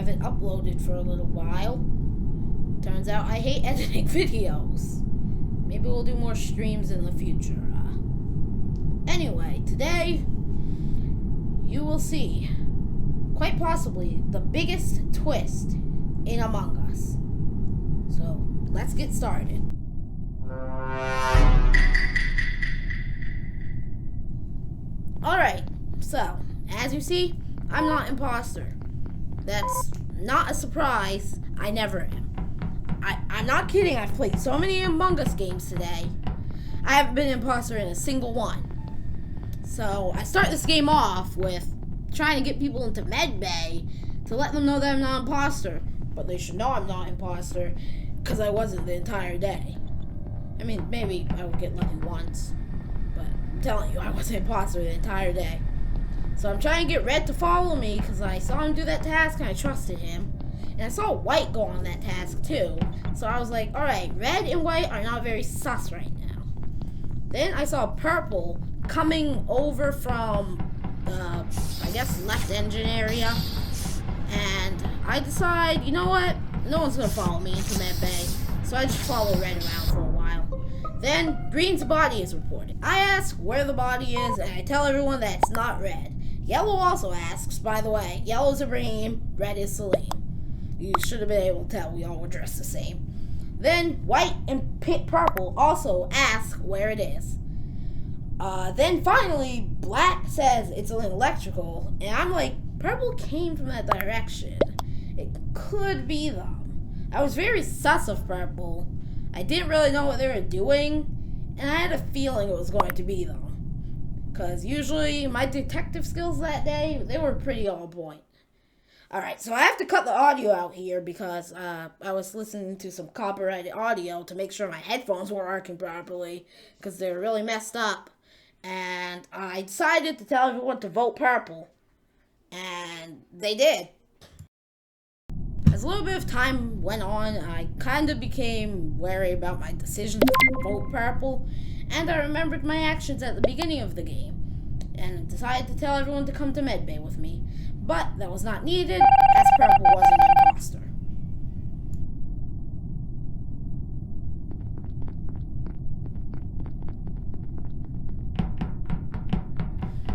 haven't uploaded for a little while. Turns out I hate editing videos. Maybe we'll do more streams in the future. Anyway, today you will see, quite possibly, the biggest twist in Among Us. So, let's get started. Alright, so, as you see, I'm not imposter. That's not a surprise. I never am. I'm not kidding. I've played so many Among Us games today. I haven't been imposter in a single one. So I start this game off with trying to get people into medbay to let them know that I'm not imposter. But they should know I'm not imposter because I wasn't the entire day. I mean, maybe I would get lucky once. But I'm telling you, I wasn't imposter the entire day. So I'm trying to get Red to follow me because I saw him do that task and I trusted him. And I saw White go on that task too. So I was like, alright, Red and White are not very sus right now. Then I saw Purple coming over from the, I guess, left engine area. And I decide, you know what? No one's going to follow me into medbay. So I just follow Red around for a while. Then Green's body is reported. I ask where the body is and I tell everyone that it's not Red. Yellow also asks, by the way. Yellow's Ibrahim, Red is Salim. You should have been able to tell we all were dressed the same. Then White and Purple also ask where it is. Then finally Black says it's an electrical, and I'm like, Purple came from that direction. It could be them. I was very sus of Purple. I didn't really know what they were doing, and I had a feeling it was going to be them. Because usually my detective skills that day, they were pretty on point. Alright, so I have to cut the audio out here because I was listening to some copyrighted audio to make sure my headphones were working properly because they were really messed up. And I decided to tell everyone to vote Purple. And they did. As a little bit of time went on, I kind of became wary about my decision to vote Purple. And I remembered my actions at the beginning of the game. And decided to tell everyone to come to medbay with me. But that was not needed, as Purple was an imposter.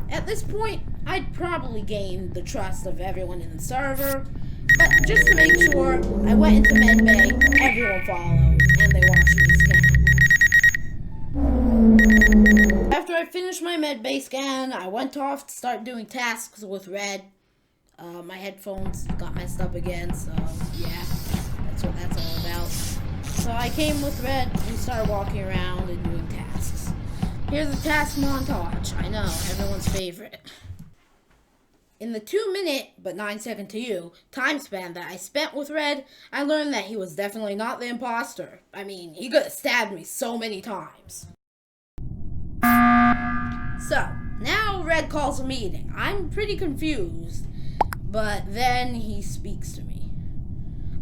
At this point, I'd probably gained the trust of everyone in the server, but just to make sure, I went into medbay, everyone followed, and they watched me scan. After I finished my medbay scan, I went off to start doing tasks with Red. My headphones got messed up again, so yeah, that's what that's all about. So I came with Red and started walking around and doing tasks. Here's the task montage. I know, everyone's favorite. In the 2-minute, but 9-second to you, time span that I spent with Red, I learned that he was definitely not the imposter. I mean, he could have stabbed me so many times. So, now Red calls a meeting. I'm pretty confused. But then he speaks to me.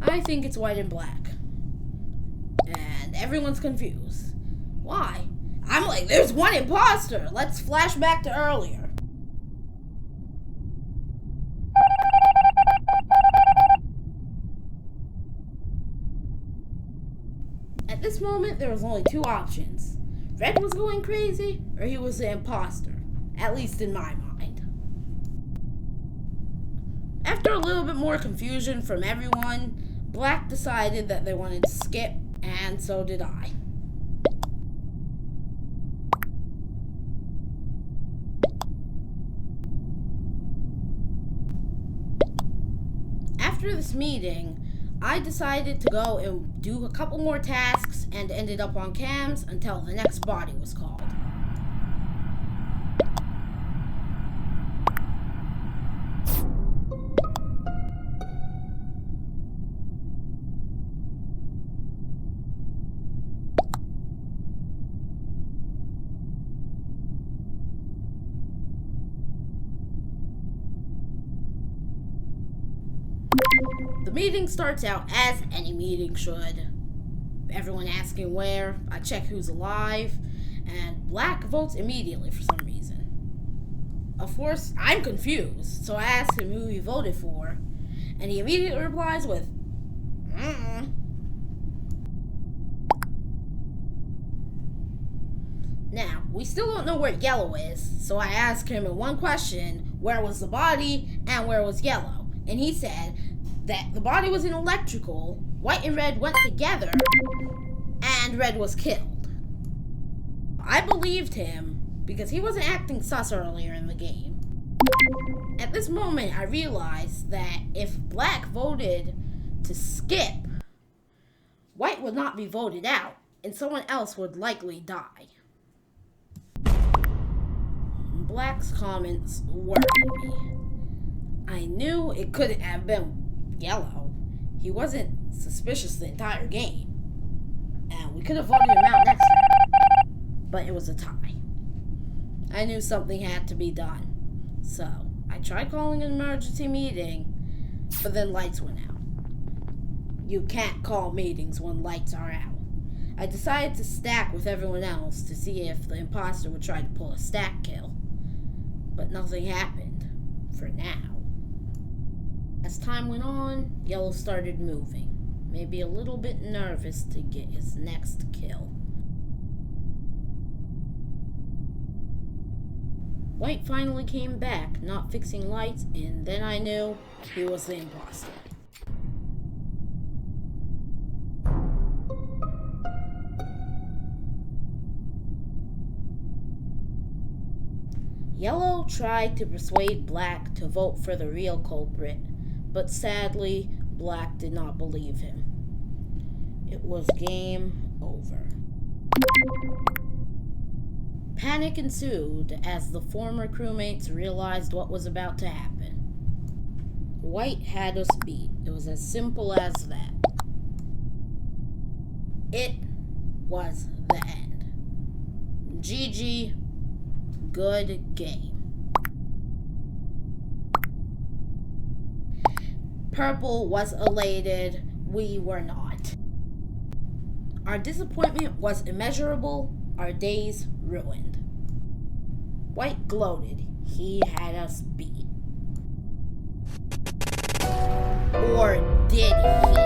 I think it's White and Black. And everyone's confused. Why? I'm like, there's one imposter. Let's flash back to earlier. At this moment, there was only two options. Red was going crazy, or he was the imposter. At least in my mind. After a little bit more confusion from everyone, Black decided that they wanted to skip, and so did I. After this meeting, I decided to go and do a couple more tasks and ended up on cams until the next body was called. The meeting starts out as any meeting should. Everyone asking where, I check who's alive, and Black votes immediately for some reason. Of course, I'm confused, so I ask him who he voted for, And he immediately replies with, Now, we still don't know where Yellow is, so I asked him in one question, where was the body and where was Yellow? And he said that the body was in electrical, White and Red went together, and Red was killed. I believed him because he wasn't acting sus earlier in the game. At this moment, I realized that if Black voted to skip, White would not be voted out, and someone else would likely die. Black's comments worried me. I knew it couldn't have been Yellow. He wasn't suspicious the entire game. And we could have voted him out next time. But it was a tie. I knew something had to be done. So, I tried calling an emergency meeting, but then lights went out. You can't call meetings when lights are out. I decided to stack with everyone else to see if the imposter would try to pull a stack kill. But nothing happened, for now. As time went on, Yellow started moving, maybe a little bit nervous to get his next kill. White finally came back, not fixing lights, and then I knew he was the imposter. Yellow tried to persuade Black to vote for the real culprit, but sadly, Black did not believe him. It was game over. Panic ensued as the former crewmates realized what was about to happen. White had us beat. It was as simple as that. It was the end. GG. Good game. Purple was elated. We were not. Our disappointment was immeasurable. Our days ruined. White gloated. He had us beat. Or did he?